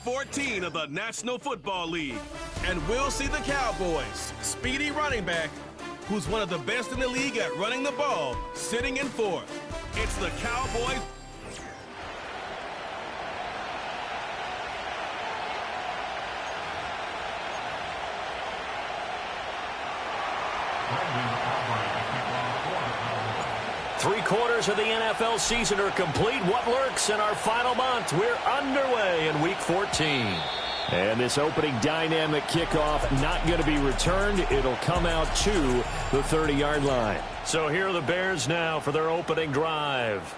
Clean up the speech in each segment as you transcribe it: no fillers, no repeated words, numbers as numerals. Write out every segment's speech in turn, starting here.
Wk14 of the National Football League. And we'll see the Cowboys' speedy running back, who's one of the best in the league at running the ball, sitting in fourth. It's the Cowboys. Three-quarters of the NFL season are complete. What lurks in our final month? We're underway in Week 14. And this opening dynamic kickoff not going to be returned. It'll come out to the 30-yard line. So here are the Bears now for their opening drive.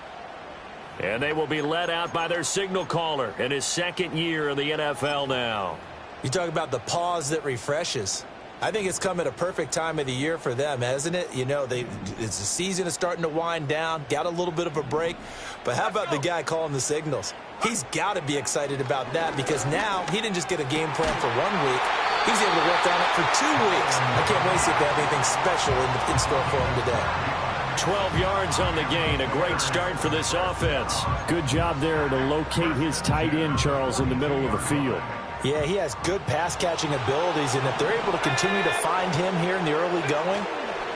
And they will be led out by their signal caller in his second year in the NFL now. You talk about the pause that refreshes. I think it's come at a perfect time of the year for them, hasn't it? You know, the season is starting to wind down, got a little bit of a break. But how about the guy calling the signals? He's got to be excited about that because now he didn't just get a game plan for 1 week. He's able to work on it for 2 weeks. I can't wait to see if they have anything special in store for him today. 12 yards on the gain. A great start for this offense. Good job there to locate his tight end, Charles, in the middle of the field. Yeah, he has good pass-catching abilities, and if they're able to continue to find him here in the early going,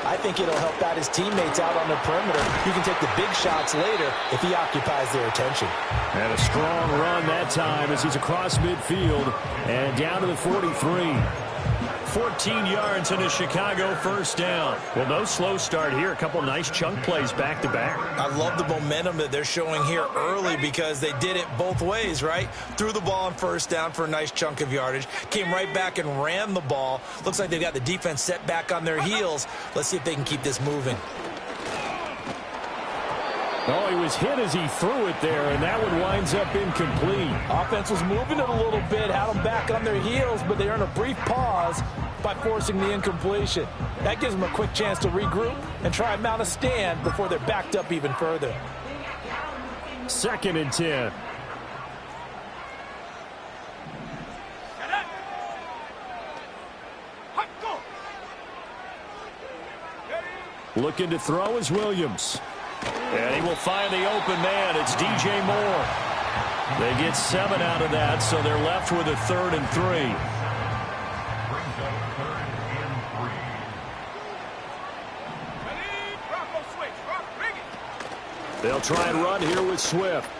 I think it'll help out his teammates out on the perimeter. You can take the big shots later if he occupies their attention. And a strong run that time as he's across midfield and down to the 43. 14 yards and a Chicago first down. Well, no slow start here. A couple nice chunk plays back-to-back. I love the momentum that they're showing here early because they did it both ways, right? Threw the ball on first down for a nice chunk of yardage. Came right back and ran the ball. Looks like they've got the defense set back on their heels. Let's see if they can keep this moving. Oh, he was hit as he threw it there, and that one winds up incomplete. Offense was moving it a little bit, had them back on their heels, but they earned a brief pause by forcing the incompletion. That gives them a quick chance to regroup and try and mount a stand before they're backed up even further. 2nd and 10. Looking to throw is Williams. And he will find the open man. It's DJ Moore. They get 7 out of that, so they're left with a 3rd and 3. They'll try and run here with Swift.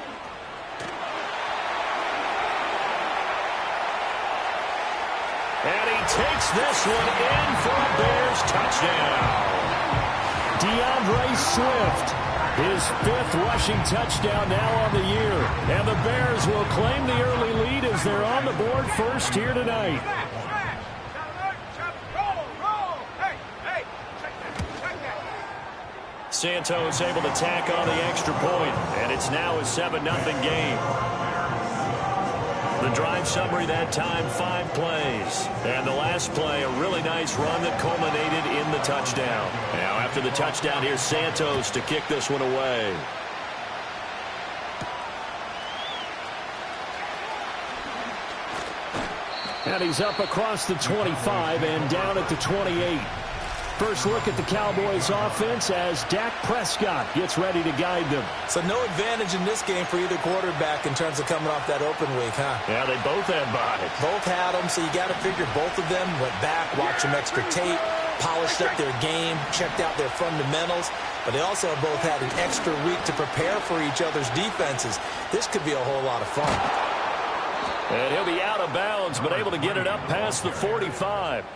And he takes this one in for a Bears touchdown. DeAndre Swift, his 5th rushing touchdown now on the year. And the Bears will claim the early lead as they're on the board first here tonight. Santos able to tack on the extra point, and it's now a 7-0 game. The drive summary that time, 5 plays. And the last play, a really nice run that culminated in the touchdown. Now after the touchdown, here's Santos to kick this one away. And he's up across the 25 and down at the 28. First look at the Cowboys offense as Dak Prescott gets ready to guide them. So no advantage in this game for either quarterback in terms of coming off that open week, huh? Yeah, they both had buys. Both had them, so you got to figure both of them went back, watched some extra tape, polished up their game, checked out their fundamentals. But they also both had an extra week to prepare for each other's defenses. This could be a whole lot of fun. And he'll be out of bounds, but able to get it up past the 45.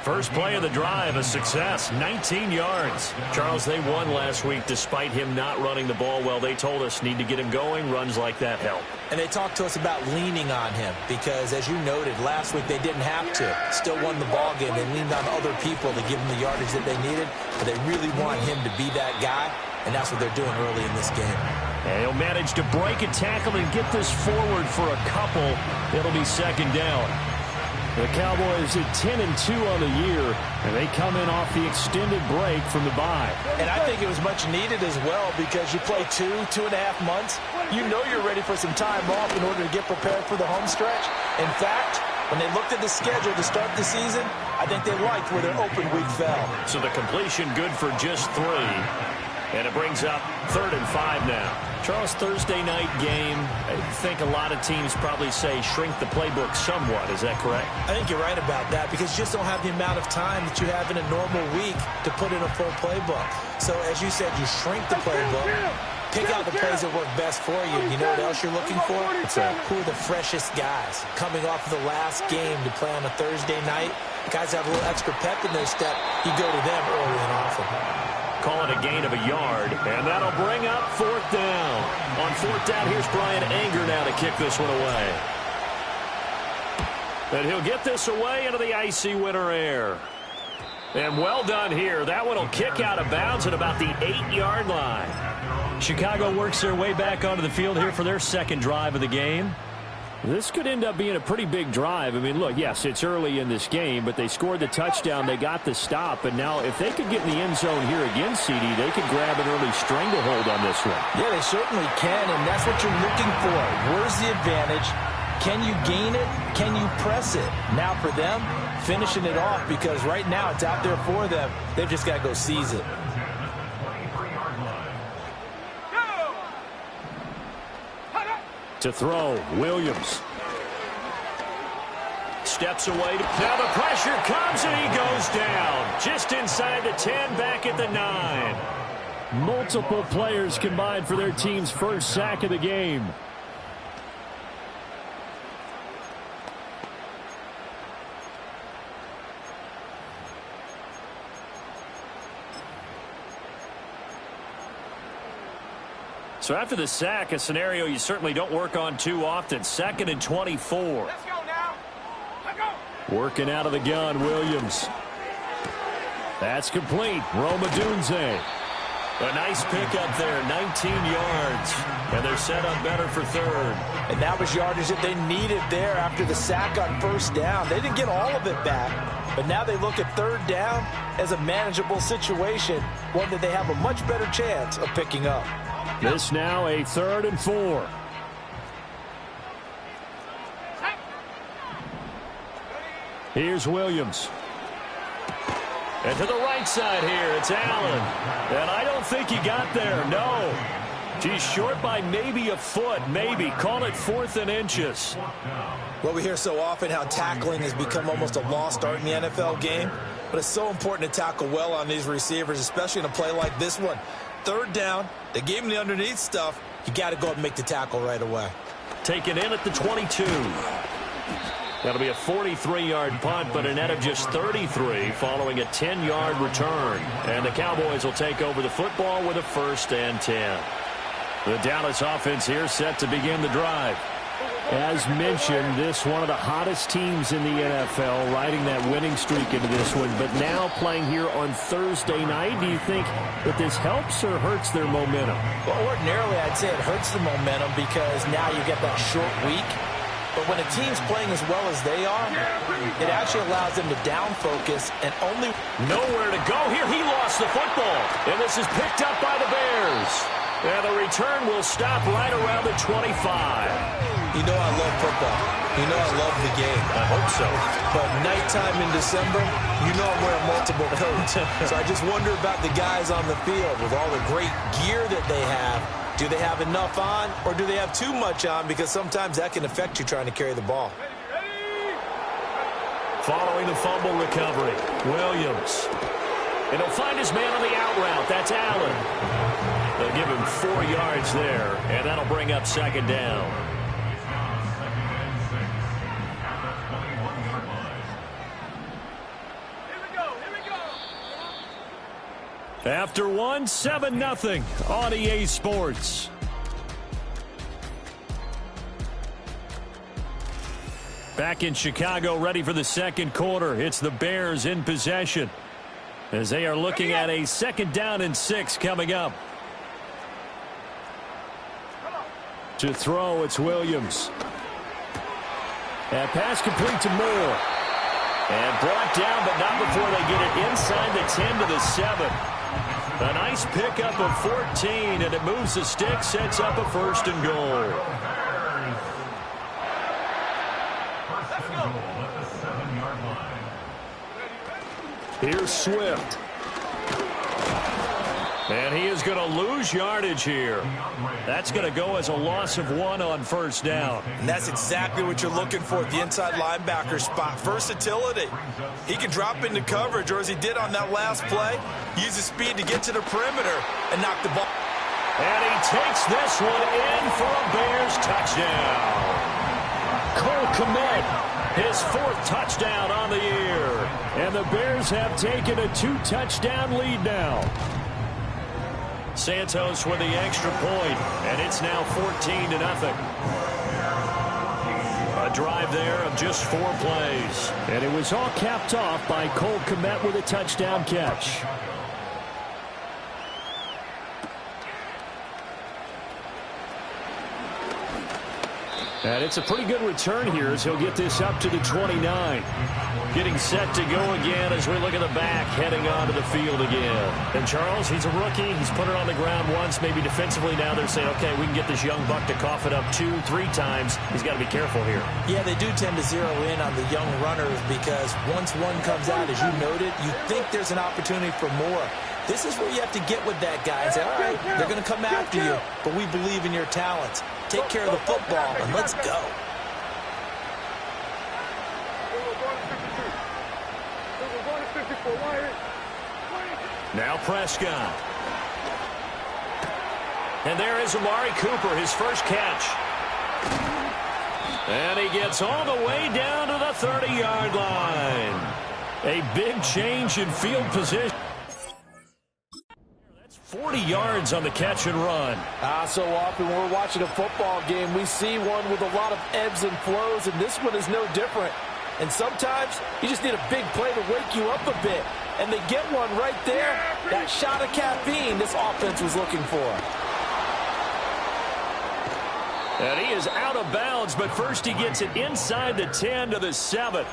First play of the drive, a success, 19 yards. Charles, they won last week despite him not running the ball well. They told us need to get him going. Runs like that help. And they talked to us about leaning on him because, as you noted, last week they didn't have to. Still won the ball game. They leaned on other people to give them the yardage that they needed, but they really want him to be that guy, and that's what they're doing early in this game. And he'll manage to break a tackle and get this forward for a couple. It'll be 2nd down. The Cowboys at 10-2 on the year, and they come in off the extended break from the bye. And I think it was much needed as well because you play 2.5 months. You know you're ready for some time off in order to get prepared for the home stretch. In fact, when they looked at the schedule to start the season, I think they liked where their open week fell. So the completion good for just 3. And it brings up 3rd and 5 now. Charles, Thursday night game, I think a lot of teams probably say shrink the playbook somewhat. Is that correct? I think you're right about that because you just don't have the amount of time that you have in a normal week to put in a full playbook. So as you said, you shrink the playbook, pick out the plays that work best for you. You know what else you're looking for? Who are the freshest guys coming off of the last game to play on a Thursday night? Guys have a little extra pep in their step. You go to them early and often. Call it a gain of a yard, and that'll bring up 4th down. On 4th down, here's Brian Anger now to kick this one away. And he'll get this away into the icy winter air. And well done here. That one will kick out of bounds at about the 8-yard line. Chicago works their way back onto the field here for their second drive of the game. This could end up being a pretty big drive. I mean, look, yes, it's early in this game, but they scored the touchdown. They got the stop. And now if they could get in the end zone here again, CD, they could grab an early stranglehold on this one. Yeah, they certainly can, and that's what you're looking for. Where's the advantage? Can you gain it? Can you press it? Now for them, finishing it off because right now it's out there for them. They've just got to go seize it. To throw, Williams. Steps away. Now the pressure comes and he goes down. Just inside the 10, back at the 9. Multiple players combined for their team's first sack of the game. So after the sack, a scenario you certainly don't work on too often. 2nd and 24. Let's go now. Let's go. Working out of the gun, Williams. That's complete. Roma Dunze. A nice pickup there, 19 yards. And they're set up better for 3rd. And that was yardage that they needed there after the sack on 1st down. They didn't get all of it back, but now they look at 3rd down as a manageable situation, one that they have a much better chance of picking up. This now a 3rd and 4. Here's Williams. And to the right side here, it's Allen. And I don't think he got there, no. He's short by maybe a foot, maybe. Call it 4th and inches. Well, we hear so often how tackling has become almost a lost art in the NFL game. But it's so important to tackle well on these receivers, especially in a play like this one. 3rd down, they gave him the underneath stuff. You got to go and make the tackle right away. Taken in at the 22. That'll be a 43-yard punt, but a net of just 33 following a 10-yard return. And the Cowboys will take over the football with a 1st and 10. The Dallas offense here set to begin the drive. As mentioned, this one of the hottest teams in the NFL, riding that winning streak into this one, but now playing here on Thursday night. Do you think that this helps or hurts their momentum? Well, ordinarily, I'd say it hurts the momentum because now you get that short week. But when a team's playing as well as they are, it actually allows them to down focus and only... Nowhere to go here. He lost the football. And this is picked up by the Bears. And the return will stop right around the 25. You know I love football. You know I love the game. I hope so. But nighttime in December, you know I'm wearing multiple coats. So I just wonder about the guys on the field with all the great gear that they have. Do they have enough on, or do they have too much on? Because sometimes that can affect you trying to carry the ball. Following the fumble recovery, Williams. And he'll find his man on the out route. That's Allen. They'll give him 4 yards there, and that'll bring up 2nd down. After one, 7-0 on EA Sports. Back in Chicago, ready for the 2nd quarter. It's the Bears in possession as they are looking at a 2nd down and 6 coming up. To throw, it's Williams. And pass complete to Moore. And brought down, but not before they get it inside the 10 to the 7. A nice pickup of 14, and it moves the stick, sets up a 1st and goal. Here's Swift. And he is going to lose yardage here. That's going to go as a loss of 1 on first down. And that's exactly what you're looking for at the inside linebacker spot. Versatility. He can drop into coverage, or as he did on that last play, use his speed to get to the perimeter and knock the ball. And he takes this one in for a Bears touchdown. Cole Kmet, his 4th touchdown on the year. And the Bears have taken a 2-touchdown lead now. Santos with the extra point, and it's now 14-0. A drive there of just 4 plays. And it was all capped off by Cole Kmet with a touchdown catch. And it's a pretty good return here as he'll get this up to the 29. Getting set to go again as we look at the back, heading onto the field again. And Charles, he's a rookie. He's put it on the ground once, maybe defensively. Now they're saying, okay, we can get this young buck to cough it up 2-3 times. He's got to be careful here. Yeah, they do tend to zero in on the young runners because once one comes out, as you noted, you think there's an opportunity for more. This is where you have to get with that guy and say, all right, they're going to come after you, but we believe in your talents. Take care of the football, and let's go. Now Prescott. And there is Amari Cooper, his first catch. And he gets all the way down to the 30-yard line. A big change in field position. 40 yards on the catch and run. So often when we're watching a football game, we see one with a lot of ebbs and flows, and this one is no different. And sometimes you just need a big play to wake you up a bit. And they get one right there. That shot of caffeine this offense was looking for. And he is out of bounds, but first he gets it inside the 10 to the 7.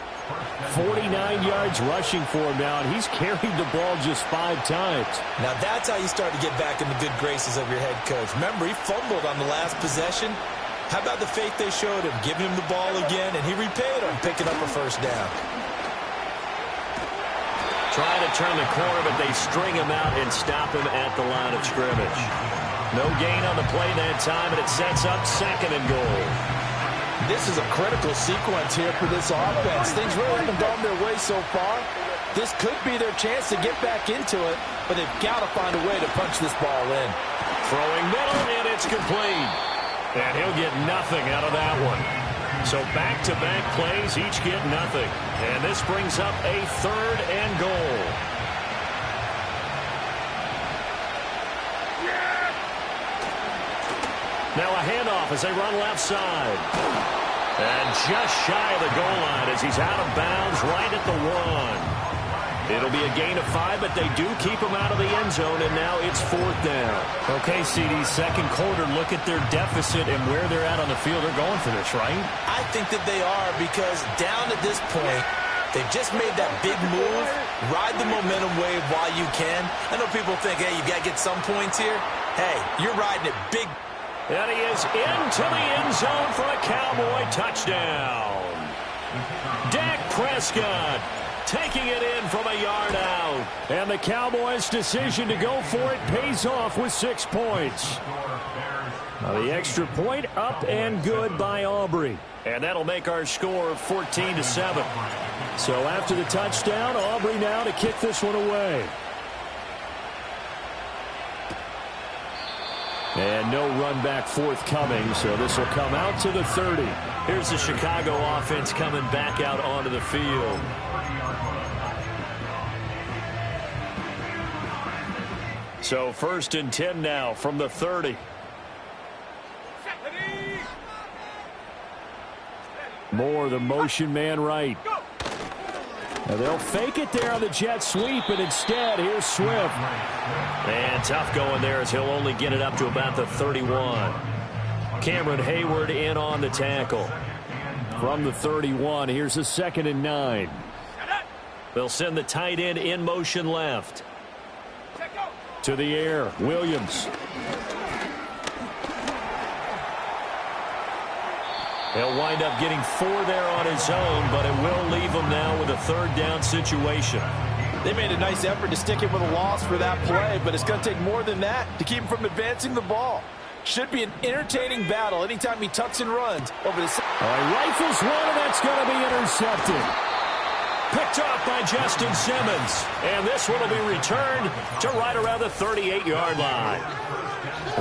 49 yards rushing for him now, and he's carried the ball just 5 times. Now that's how you start to get back in the good graces of your head coach. Remember, he fumbled on the last possession. How about the faith they showed him, giving him the ball again, and he repaid him, picking up a first down. Trying to turn the corner, but they string him out and stop him at the line of scrimmage. No gain on the play that time, and it sets up 2nd and goal. This is a critical sequence here for this offense. Things really haven't gone their way so far. This could be their chance to get back into it, but they've got to find a way to punch this ball in. Throwing middle, and it's complete. And he'll get nothing out of that one. So back-to-back plays, each get nothing. And this brings up a 3rd and goal. Now a handoff as they run left side. And just shy of the goal line as he's out of bounds right at the 1. It'll be a gain of 5, but they do keep him out of the end zone, and now it's 4th down. Okay, CD, 2nd quarter, look at their deficit and where they're at on the field. They're going for this, right? I think that they are, because down at this point, they've just made that big move. Ride the momentum wave while you can. I know people think, hey, you got to get some points here. Hey, you're riding it big. And he is into the end zone for a Cowboy touchdown. Dak Prescott taking it in from a yard out. And the Cowboys' decision to go for it pays off with 6 points. Now the extra point up and good by Aubrey. And that'll make our score 14-7. So after the touchdown, Aubrey now to kick this one away. And no run back forthcoming, so this will come out to the 30. Here's the Chicago offense coming back out onto the field. So 1st and 10 now from the 30. Moore, the motion man right. Now they'll fake it there on the jet sweep, and instead, here's Swift. And tough going there as he'll only get it up to about the 31. Cameron Hayward in on the tackle. From the 31, here's a 2nd and 9. They'll send the tight end in motion left. To the air, Williams. He'll wind up getting 4 there on his own, but it will leave him now with a 3rd down situation. They made a nice effort to stick it with a loss for that play, but it's going to take more than that to keep him from advancing the ball. Should be an entertaining battle anytime he tucks and runs over the... Rifles one, and that's going to be intercepted. Picked off by Justin Simmons. And this one will be returned to right around the 38-yard line.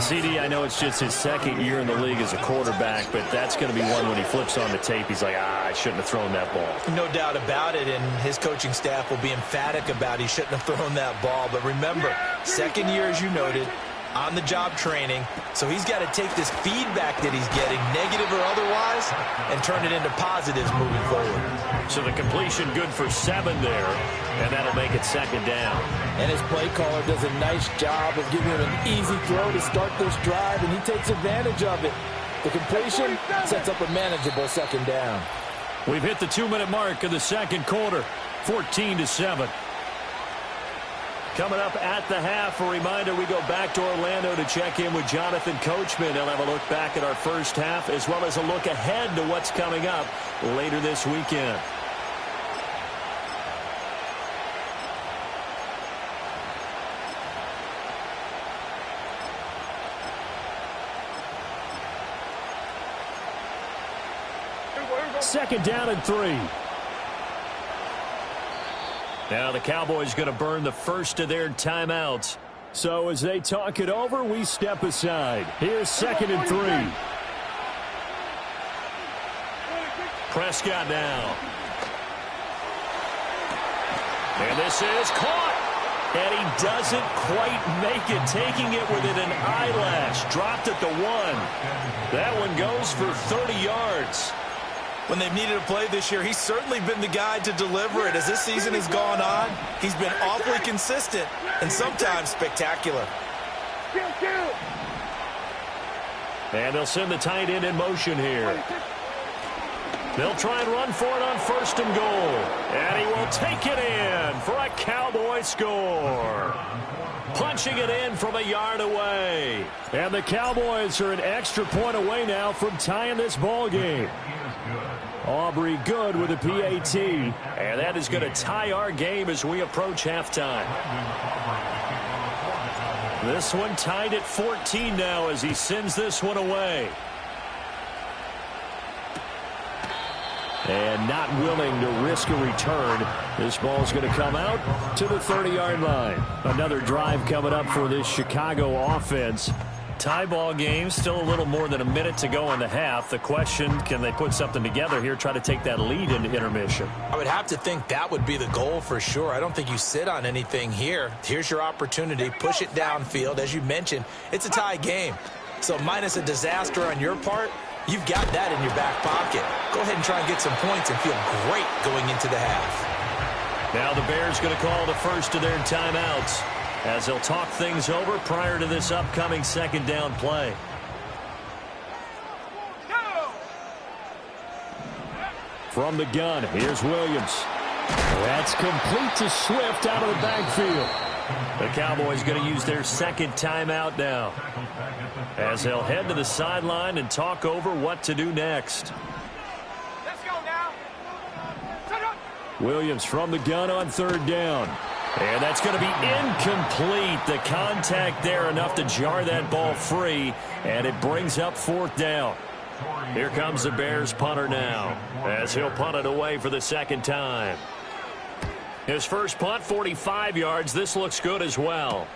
CD, I know it's just his second year in the league as a quarterback, but that's going to be one when he flips on the tape. He's like, I shouldn't have thrown that ball. No doubt about it, and his coaching staff will be emphatic about he shouldn't have thrown that ball. But remember, second year, as you noted, on-the-job training, so he's got to take this feedback that he's getting, negative or otherwise, and turn it into positives moving forward. So the completion good for 7 there, and that'll make it second down. And his play caller does a nice job of giving him an easy throw to start this drive, and he takes advantage of it. The completion sets up a manageable second down. We've hit the 2-minute mark of the second quarter, 14-7. Coming up at the half, a reminder, we go back to Orlando to check in with Jonathan Coachman. He'll have a look back at our first half as well as a look ahead to what's coming up later this weekend. Second down and 3. Now the Cowboys going to burn the first of their timeouts. So as they talk it over, we step aside. Here's second and 3. Prescott now. And this is caught. And he doesn't quite make it, taking it within an eyelash. Dropped at the 1. That one goes for 30 yards. When they've needed a play this year, he's certainly been the guy to deliver it. As this season has gone on, he's been awfully consistent and sometimes spectacular. And they'll send the tight end in motion here. They'll try and run for it on first and goal. And he will take it in for a Cowboy score. Punching it in from a yard away. And the Cowboys are an extra point away now from tying this ball game. Aubrey good with a PAT. And that is going to tie our game as we approach halftime. This one tied at 14 now as he sends this one away. And not willing to risk a return. This ball's going to come out to the 30-yard line. Another drive coming up for this Chicago offense. Tie ball game, still a little more than a minute to go in the half. The question, can they put something together here, try to take that lead into intermission? I would have to think that would be the goal for sure. I don't think you sit on anything here. Here's your opportunity. Push it downfield. As you mentioned, it's a tie game. So minus a disaster on your part, you've got that in your back pocket. Go ahead and try and get some points and feel great going into the half. Now the Bears going to call the first of their timeouts as they'll talk things over prior to this upcoming second down play. From the gun, here's Williams. That's complete to Swift out of the backfield. The Cowboys going to use their second timeout now as they'll head to the sideline and talk over what to do next. Let's go now. Williams from the gun on third down. And that's going to be incomplete. The contact there enough to jar that ball free, and it brings up fourth down. Here comes the Bears punter now as he'll punt it away for the second time. His first punt, 45 yards. This looks good as well.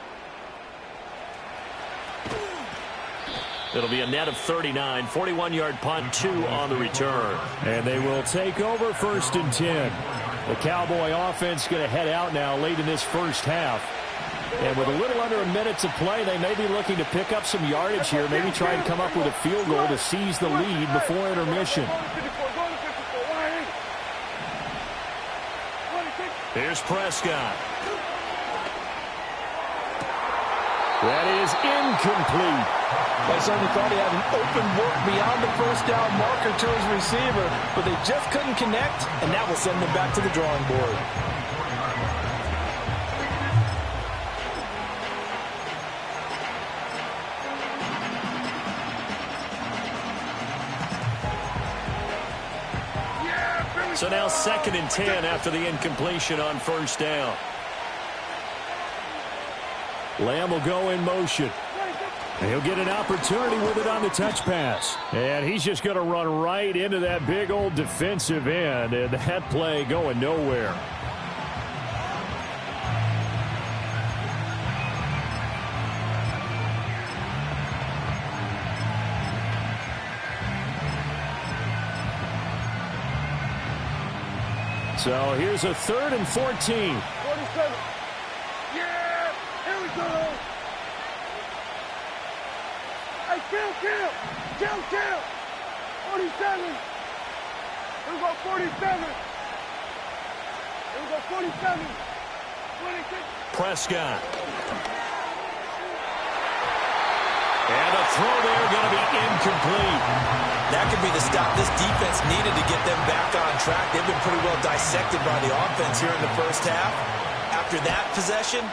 It'll be a net of 39, 41-yard punt, 2 on the return. And they will take over first and 10. The Cowboy offense going to head out now late in this first half. And with a little under a minute to play, they may be looking to pick up some yardage here, maybe try and come up with a field goal to seize the lead before intermission. Here's Prescott. That is incomplete. I certainly thought he had an open work beyond the first down marker to his receiver, but they just couldn't connect, and that will send them back to the drawing board. So now second and 10 after the incompletion on first down. Lamb will go in motion. And he'll get an opportunity with it on the touch pass. And he's just going to run right into that big old defensive end. And that play going nowhere. So here's a 3rd and 14. 47. Yeah, here we go. Hey, kill. 47. Here we go, 47. Here we go, 47. 26. Prescott. And a throw there going to be incomplete. That could be the stop this defense needed to get them back on track. They've been pretty well dissected by the offense here in the first half. After that possession,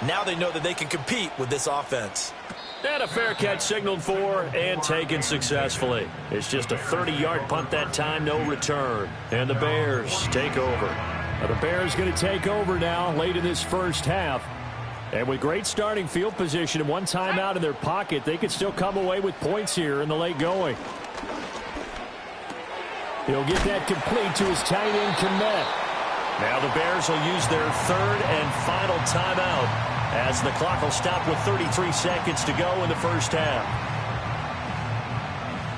now they know that they can compete with this offense. And a fair catch signaled for and taken successfully. It's just a 30-yard punt that time, no return. And the Bears take over. Now the Bears going to take over now late in this first half. And with great starting field position and one timeout in their pocket, they could still come away with points here in the late going. He'll get that complete to his tight end, Kmet. Now the Bears will use their 3rd and final timeout as the clock will stop with 33 seconds to go in the first half.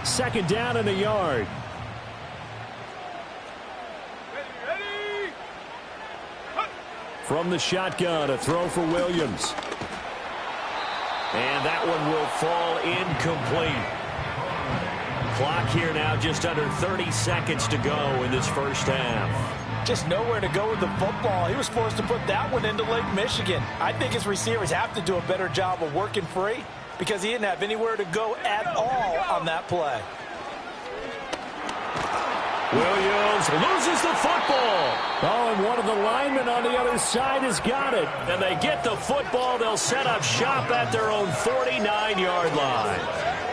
2nd down and a yard. Ready. From the shotgun, a throw for Williams. And that one will fall incomplete. Clock here now just under 30 seconds to go in this first half. Just nowhere to go with the football. He was forced to put that one into Lake Michigan. I think his receivers have to do a better job of working free because he didn't have anywhere to go at all on that play. Williams loses the football. Oh, and one of the linemen on the other side has got it. And they get the football. They'll set up shop at their own 49-yard line.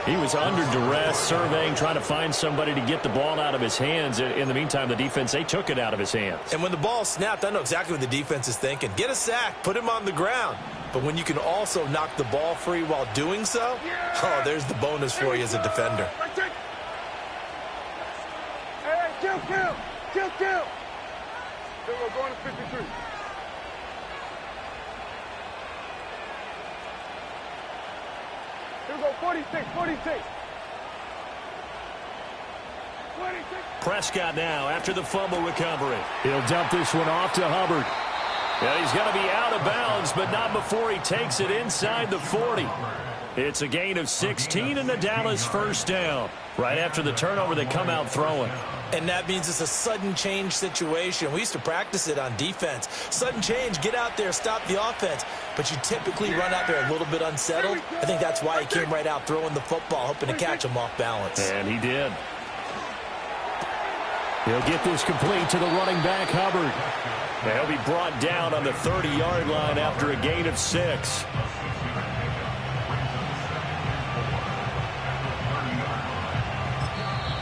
He was under duress, surveying, trying to find somebody to get the ball out of his hands. In the meantime, the defense, they took it out of his hands. And when the ball snapped, I know exactly what the defense is thinking. Get a sack, put him on the ground. But when you can also knock the ball free while doing so, oh, there's the bonus for you as a defender. Hey, kill. Here we're going to 53. Here we go, 46. 26. Prescott now after the fumble recovery. He'll dump this one off to Hubbard. Yeah, he's going to be out of bounds, but not before he takes it inside the 40. It's a gain of 16 and the Dallas first down. Right after the turnover, they come out throwing. And that means it's a sudden change situation. We used to practice it on defense. Sudden change, get out there, stop the offense. But you typically run out there a little bit unsettled. I think that's why he came right out throwing the football, hoping to catch him off balance. And he did. He'll get this complete to the running back, Hubbard. And he'll be brought down on the 30-yard line after a gain of 6.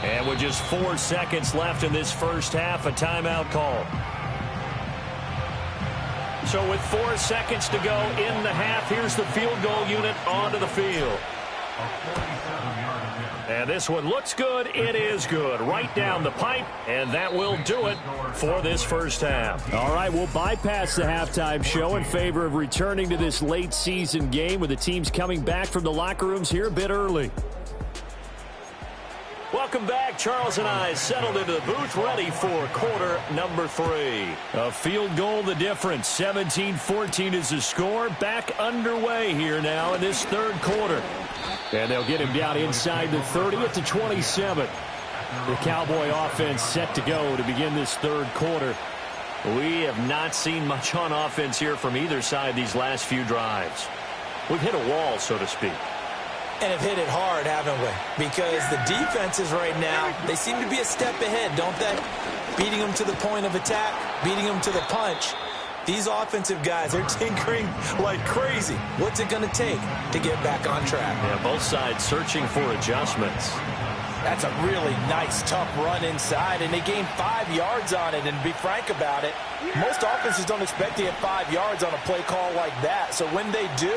And with just 4 seconds left in this first half, a timeout call. So with 4 seconds to go in the half, here's the field goal unit onto the field. And this one looks good. It is good. Right down the pipe, and that will do it for this first half. All right, we'll bypass the halftime show in favor of returning to this late season game with the teams coming back from the locker rooms here a bit early. Welcome back. Charles and I settled into the booth, ready for quarter number 3. A field goal the difference. 17-14 is the score. Back underway here now in this third quarter. And they'll get him down inside the 30 at the 27. The Cowboy offense set to go to begin this third quarter. We have not seen much on offense here from either side these last few drives. We've hit a wall, so to speak. And have hit it hard, haven't we? Because the defenses right now, they seem to be a step ahead, don't they? Beating them to the point of attack, beating them to the punch. These offensive guys are tinkering like crazy. What's it going to take to get back on track? Yeah, both sides searching for adjustments. That's a really nice, tough run inside, and they gained 5 yards on it. And to be frank about it, most offenses don't expect to get 5 yards on a play call like that. So when they do,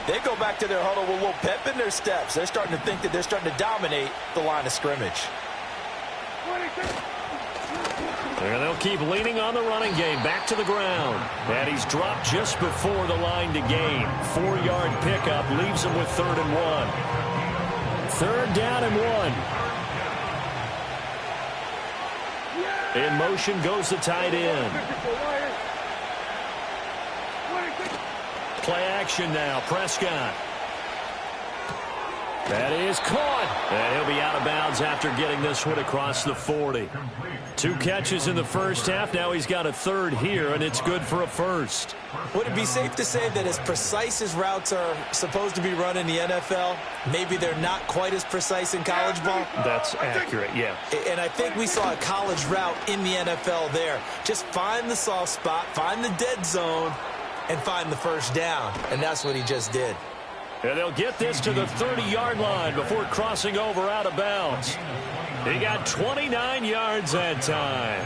they go back to their huddle with a little pep in their steps. They're starting to think that they're starting to dominate the line of scrimmage. And they'll keep leaning on the running game. Back to the ground. And he's dropped just before the line to gain. 4-yard pickup leaves him with 3rd and 1. 3rd down and 1. In motion goes the tight end. Play action now. Prescott. That is caught. And he'll be out of bounds after getting this one across the 40. 2 catches in the first half. Now he's got a 3rd here, and it's good for a 1st. Would it be safe to say that as precise as routes are supposed to be run in the NFL, maybe they're not quite as precise in college ball? That's accurate, yeah. And I think we saw a college route in the NFL there. Just find the soft spot, find the dead zone, and find the 1st down. And that's what he just did. And they'll get this to the 30-yard line before crossing over out of bounds. He got 29 yards that time.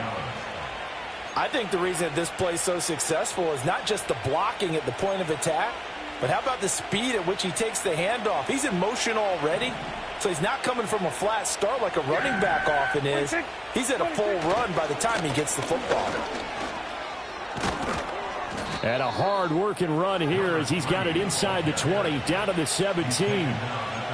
I think the reason that this play is so successful is not just the blocking at the point of attack, but how about the speed at which he takes the handoff? He's in motion already, so he's not coming from a flat start like a running back often is. He's at a full run by the time he gets the football. And a hard-working run here as he's got it inside the 20, down to the 17.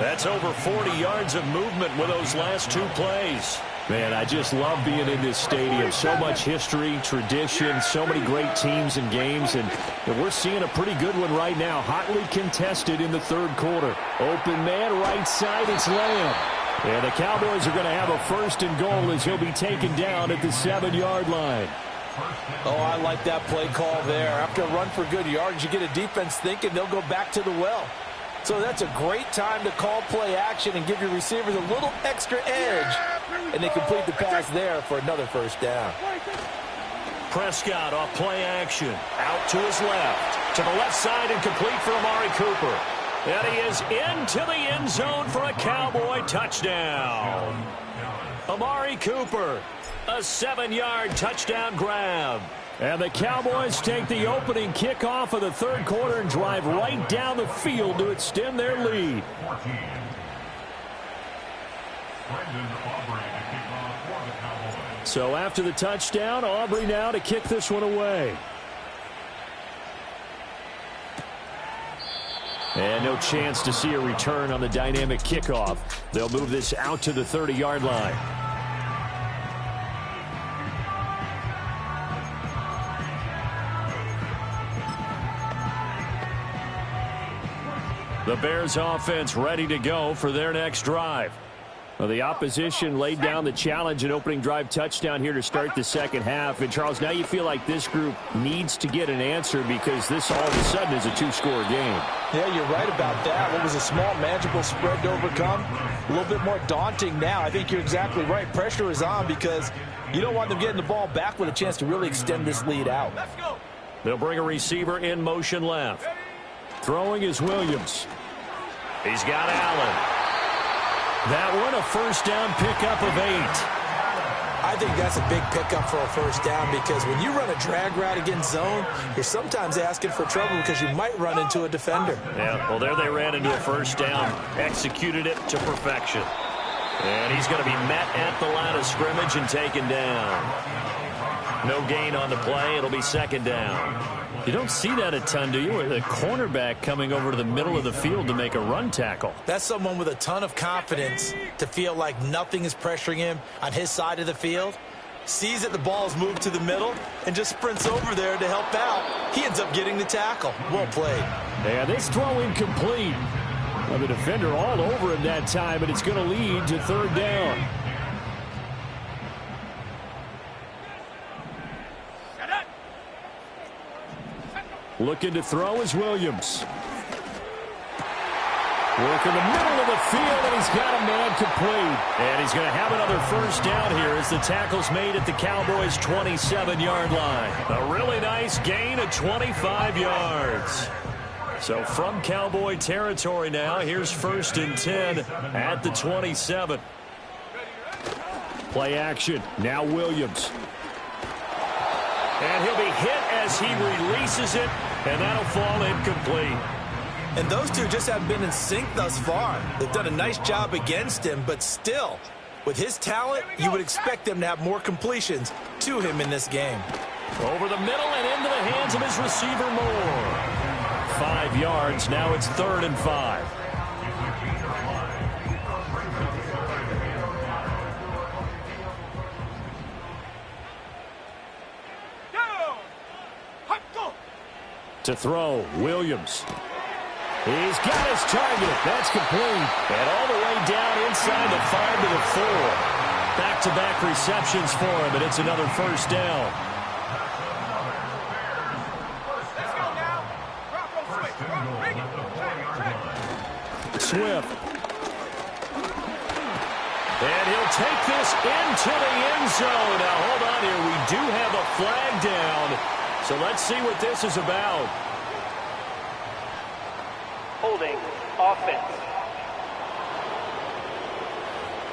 That's over 40 yards of movement with those last 2 plays. Man, I just love being in this stadium. So much history, tradition, so many great teams and games, and we're seeing a pretty good one right now. Hotly contested in the 3rd quarter. Open man, right side, it's Lamb. And the Cowboys are going to have a 1st and goal as he'll be taken down at the 7-yard line. Oh, I like that play call there. After a run for good yards, you get a defense thinking they'll go back to the well. So that's a great time to call play action and give your receivers a little extra edge. And they complete the pass there for another 1st down. Prescott off play action. Out to his left. To the left side and complete for Amari Cooper. And he is into the end zone for a Cowboy touchdown. Amari Cooper. A 7-yard touchdown grab. And the Cowboys take the opening kickoff of the 3rd quarter and drive right down the field to extend their lead. So after the touchdown, Aubrey now to kick this one away. And no chance to see a return on the dynamic kickoff. They'll move this out to the 30-yard line. The Bears offense ready to go for their next drive. Well, the opposition laid down the challenge and opening drive touchdown here to start the 2nd half. And, Charles, now you feel like this group needs to get an answer because this all of a sudden is a 2-score game. Yeah, you're right about that. What was a small, manageable spread to overcome, a little bit more daunting now. I think you're exactly right. Pressure is on because you don't want them getting the ball back with a chance to really extend this lead out. They'll bring a receiver in motion left. Throwing is Williams. He's got Allen. That one a 1st down pickup of 8. I think that's a big pickup for a 1st down because when you run a drag route against zone, you're sometimes asking for trouble because you might run into a defender. Yeah, well, there they ran into a 1st down, executed it to perfection. And he's going to be met at the line of scrimmage and taken down. No gain on the play. It'll be 2nd down. You don't see that a ton, do you? With a cornerback coming over to the middle of the field to make a run tackle. That's someone with a ton of confidence to feel like nothing is pressuring him on his side of the field. Sees that the ball's moved to the middle and just sprints over there to help out. He ends up getting the tackle. Well played. Yeah, this throw incomplete. Well, the defender all over him that time, and it's going to lead to 3rd down. Looking to throw is Williams. Work in the middle of the field, and he's got a man complete. And he's going to have another 1st down here as the tackle's made at the Cowboys' 27-yard line. A really nice gain of 25 yards. So from Cowboy territory now, here's 1st and 10 at the 27. Play action. Now Williams. And he'll be hit as he releases it, and that'll fall incomplete. And those two just haven't been in sync thus far. They've done a nice job against him, but still, with his talent, you would expect them to have more completions to him in this game. Over the middle and into the hands of his receiver Moore. 5 yards. Now it's 3rd and 5. To throw, Williams. He's got his target. That's complete. And all the way down inside the 5 to the 4. Back-to-back receptions for him, and it's another first down. Swift. And he'll take this into the end zone. Now, hold on here. We do have a flag down. So let's see what this is about. Holding offense.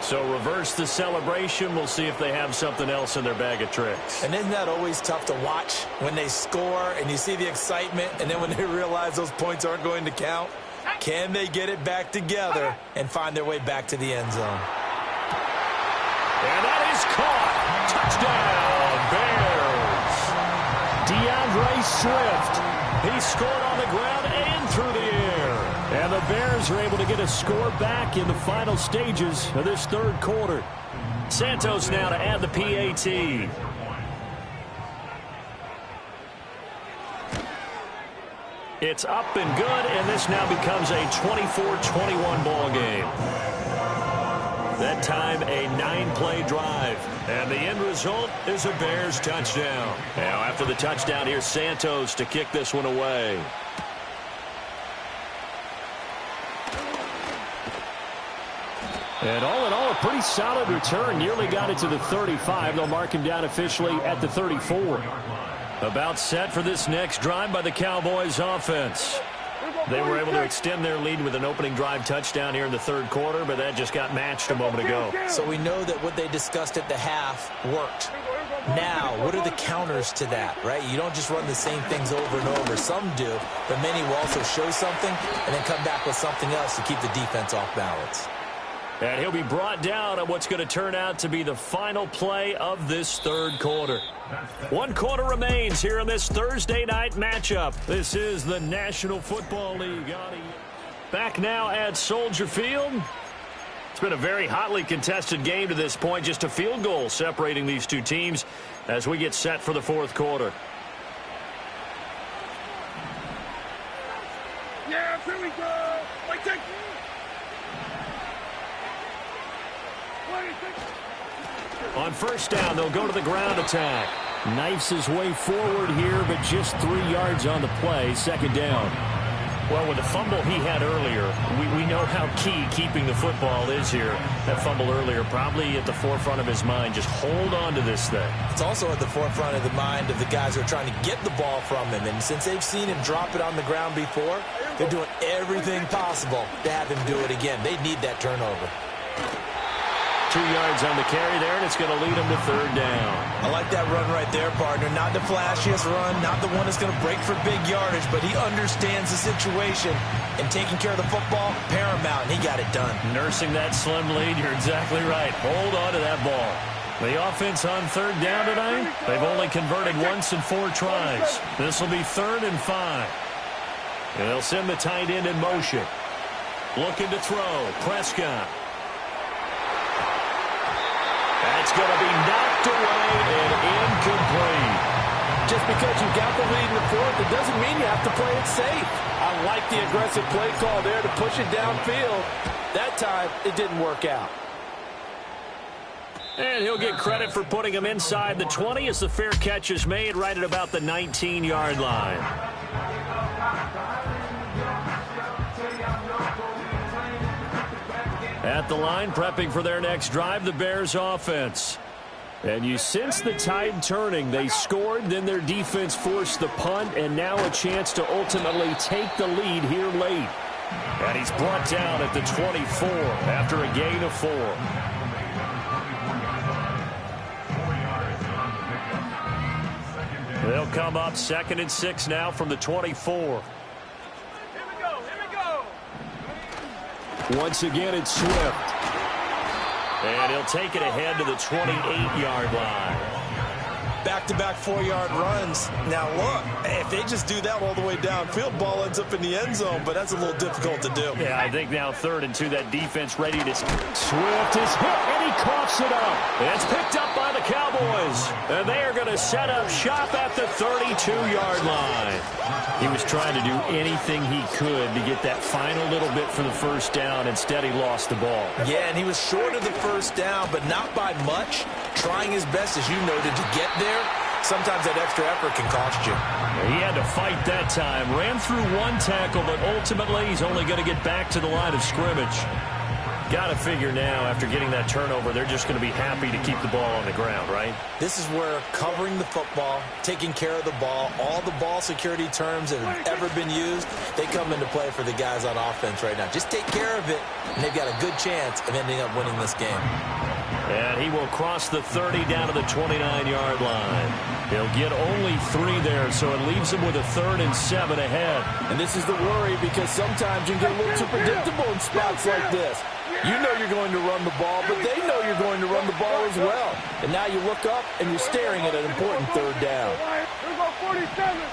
So reverse the celebration. We'll see if they have something else in their bag of tricks. And isn't that always tough to watch when they score and you see the excitement, and then when they realize those points aren't going to count? Can they get it back together and find their way back to the end zone? And that is caught. Touchdown, Bears. DeAndre Swift. He scored on the ground and through the air. And the Bears are able to get a score back in the final stages of this 3rd quarter. Santos now to add the PAT. It's up and good, and this now becomes a 24-21 ball game. That time, a 9-play drive. And the end result is a Bears touchdown. Now, after the touchdown, here's Santos to kick this one away. And all in all, a pretty solid return. Nearly got it to the 35. They'll mark him down officially at the 34. About set for this next drive by the Cowboys offense. They were able to extend their lead with an opening drive touchdown here in the 3rd quarter, but that just got matched a moment ago. So we know that what they discussed at the half worked. Now, what are the counters to that, right? You don't just run the same things over and over. Some do, but many will also show something and then come back with something else to keep the defense off balance. And he'll be brought down on what's going to turn out to be the final play of this 3rd quarter. 1 quarter remains here in this Thursday night matchup. This is the National Football League. Back now at Soldier Field. It's been a very hotly contested game to this point. Just a field goal separating these two teams as we get set for the 4th quarter. Yeah, here we go. Wait, take. On first down, they'll go to the ground attack. Knifes his way forward here, but just 3 yards on the play. 2nd down. Well, with the fumble he had earlier, we know how key keeping the football is here. That fumble earlier probably at the forefront of his mind. Just hold on to this thing. It's also at the forefront of the mind of the guys who are trying to get the ball from him. And since they've seen him drop it on the ground before, they're doing everything possible to have him do it again. They need that turnover. 2 yards on the carry there, and it's going to lead them to 3rd down. I like that run right there, partner. Not the flashiest run, not the one that's going to break for big yardage, but he understands the situation, and taking care of the football, paramount, and he got it done. Nursing that slim lead, you're exactly right. Hold on to that ball. The offense on 3rd down tonight, they've only converted once in 4 tries. This will be 3rd and 5. And they'll send the tight end in motion. Looking to throw, Prescott. That's going to be knocked away and incomplete. Just because you got the lead in the 4th, it doesn't mean you have to play it safe. I like the aggressive play call there to push it downfield. That time, it didn't work out. And he'll get credit for putting him inside the 20 as the fair catch is made right at about the 19-yard line. At the line, prepping for their next drive, the Bears offense. And you sense the tide turning. They scored, then their defense forced the punt, and now a chance to ultimately take the lead here late. And he's brought down at the 24 after a gain of 4. come up 2nd and 6 now from the 24. Here we go. Once again, it's Swift. And he'll take it ahead to the 28-yard line. Back-to-back 4-yard runs. Now, look, if they just do that all the way downfield, ball ends up in the end zone, but that's a little difficult to do. Yeah, I think now 3rd and 2, that defense ready to... Swift is hit, and he coughs it up. It's picked up by the Cowboys, and they are going to set up shop at the 32-yard line. He was trying to do anything he could to get that final little bit for the first down. Instead, he lost the ball. Yeah, and he was short of the first down, but not by much. Trying his best, as you noted, to get there. Sometimes that extra effort can cost you. He had to fight that time. Ran through one tackle, but ultimately he's only going to get back to the line of scrimmage. Got to figure now, after getting that turnover, they're just going to be happy to keep the ball on the ground, right? This is where covering the football, taking care of the ball, all the ball security terms that have ever been used, they come into play for the guys on offense right now. Just take care of it, and they've got a good chance of ending up winning this game. And he will cross the 30 down to the 29-yard line. He'll get only 3 there, so it leaves him with a 3rd and 7 ahead. And this is the worry, because sometimes you can get a little too predictable in spots like this. You know you're going to run the ball, but they know you're going to run the ball as well. And now you look up, and you're staring at an important 3rd down. Here we go, 47. Here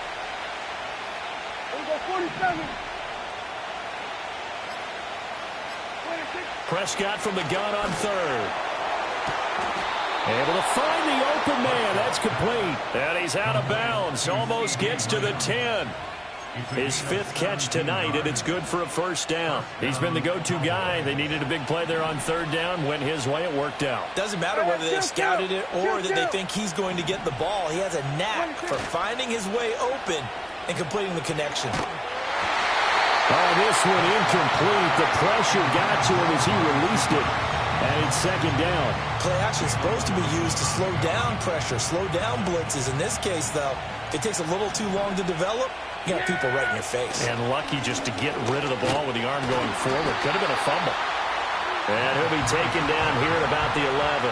we go, 47. 26. Prescott from the gun on 3rd. Able to find the open man. That's complete. And he's out of bounds. Almost gets to the 10. His 5th catch tonight, and it's good for a first down. He's been the go-to guy. They needed a big play there on 3rd down. Went his way. It worked out. Doesn't matter whether they've scouted it or that they think he's going to get the ball. He has a knack for finding his way open and completing the connection. Oh, this one incomplete. The pressure got to him as he released it. And it's 2nd down. Play action is supposed to be used to slow down pressure, slow down blitzes. In this case, though, if it takes a little too long to develop, you got people right in your face. And lucky just to get rid of the ball with the arm going forward. Could have been a fumble. And he'll be taken down here at about the 11.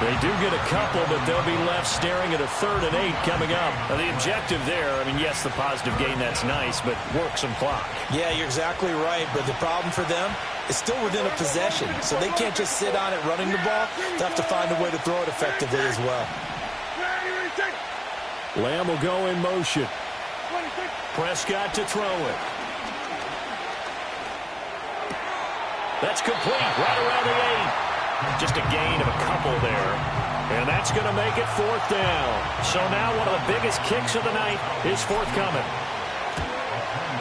They do get a couple, but they'll be left staring at a 3rd and 8 coming up. Now, the objective there, I mean, yes, the positive gain, that's nice, but work some clock. Yeah, you're exactly right, but the problem for them is still within a possession, so they can't just sit on it running the ball. They have to find a way to throw it effectively as well. Lamb will go in motion. Prescott to throw it. That's complete, right around the 8. Just a gain of a couple there. And that's going to make it 4th down. So now one of the biggest kicks of the night is forthcoming.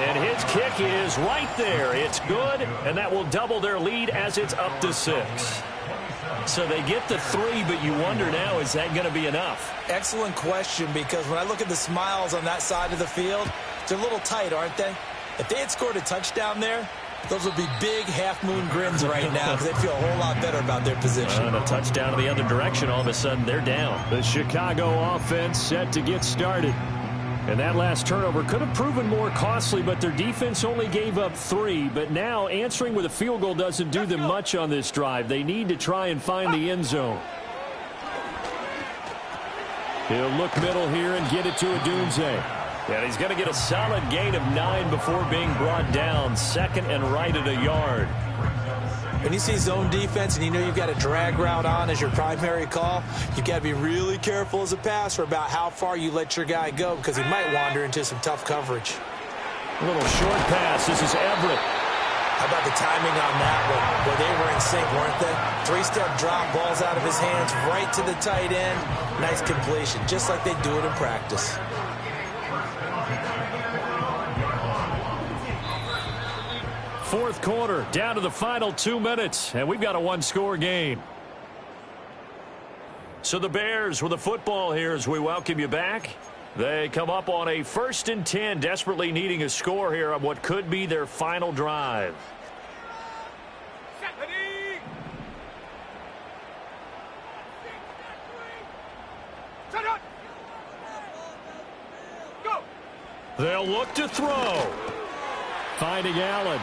And his kick is right there. It's good, and that will double their lead as it's up to 6. So they get the 3, but you wonder now, is that going to be enough? Excellent question, because when I look at the smiles on that side of the field, they're a little tight, aren't they? If they had scored a touchdown there, those would be big half-moon grins right now because they feel a whole lot better about their position. And a touchdown in the other direction, all of a sudden they're down. The Chicago offense set to get started. And that last turnover could have proven more costly, but their defense only gave up 3. But now answering with a field goal doesn't do them much on this drive. They need to try and find the end zone. He'll look middle here and get it to Odunze. And he's going to get a solid gain of 9 before being brought down. 2nd and right at a yard. When you see zone defense and you know you've got a drag route on as your primary call, you've got to be really careful as a passer about how far you let your guy go because he might wander into some tough coverage. A little short pass. This is Everett. How about the timing on that one? Well, they were in sync, weren't they? 3-step drop, balls out of his hands, right to the tight end. Nice completion, just like they do it in practice. Fourth quarter, down to the final 2 minutes, and we've got a 1-score game. So the Bears with the football here as we welcome you back. They come up on a 1st and 10, desperately needing a score here on what could be their final drive. They'll look to throw. Finding Allen.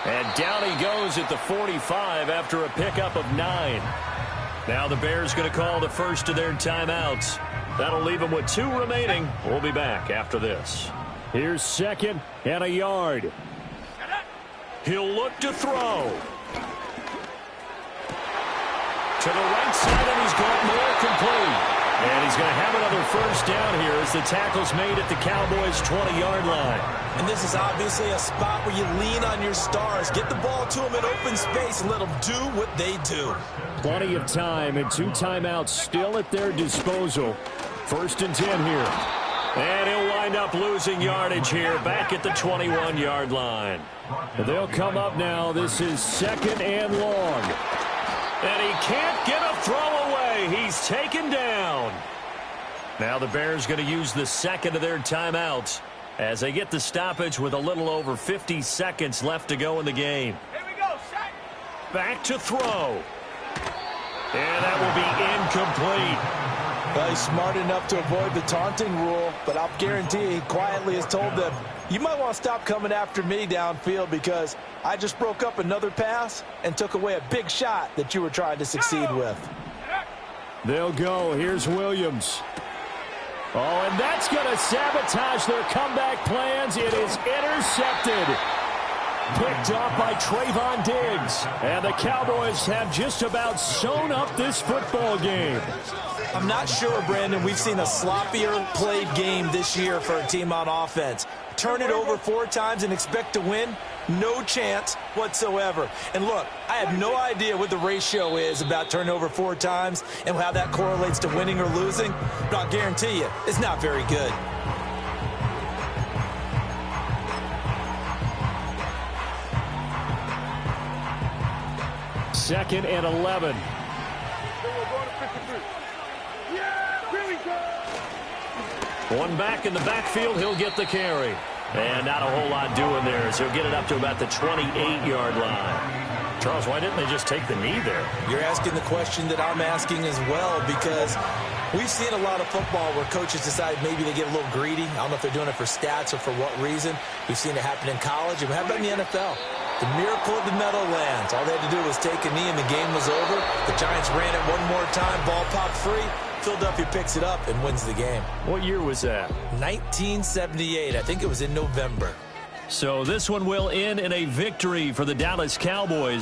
And down he goes at the 45 after a pickup of 9. Now the Bears going to call the first of their timeouts. That'll leave him with 2 remaining. We'll be back after this. Here's 2nd and a yard. He'll look to throw. To the right side, and he's got more complete. And he's going to have another first down here as the tackle's made at the Cowboys' 20-yard line. And this is obviously a spot where you lean on your stars. Get the ball to them in open space and let them do what they do. Plenty of time and 2 timeouts still at their disposal. 1st and 10 here. And he'll wind up losing yardage here back at the 21-yard line. They'll come up now. This is 2nd and long. And he can't get a throw away. He's taken down. Now the Bears going to use the 2nd of their timeouts as they get the stoppage with a little over 50 seconds left to go in the game. Here we go, set. Back to throw. And that will be incomplete. Well, he's smart enough to avoid the taunting rule, but I'll guarantee he quietly has told them, you might want to stop coming after me downfield because I just broke up another pass and took away a big shot that you were trying to succeed with. They'll go. Here's Williams. Oh, and that's going to sabotage their comeback plans. It is intercepted. Picked off by Trayvon Diggs. And the Cowboys have just about sewn up this football game. I'm not sure, Brandon, we've seen a sloppier played game this year for a team on offense. Turn it over 4 times and expect to win? No chance whatsoever. And look, I have no idea what the ratio is about turning over 4 times and how that correlates to winning or losing, but I'll guarantee you, it's not very good. Second and 11. One back in the backfield, he'll get the carry. And not a whole lot doing there as he'll get it up to about the 28-yard line. Charles, why didn't they just take the knee there? You're asking the question that I'm asking as well, because we've seen a lot of football where coaches decide maybe they get a little greedy. I don't know if they're doing it for stats or for what reason. We've seen it happen in college, and how about in the NFL? The miracle of the Meadowlands. All they had to do was take a knee, and the game was over. The Giants ran it one more time. Ball popped free. Philadelphia picks it up and wins the game. What year was that? 1978. I think it was in November. So this one will end in a victory for the Dallas Cowboys.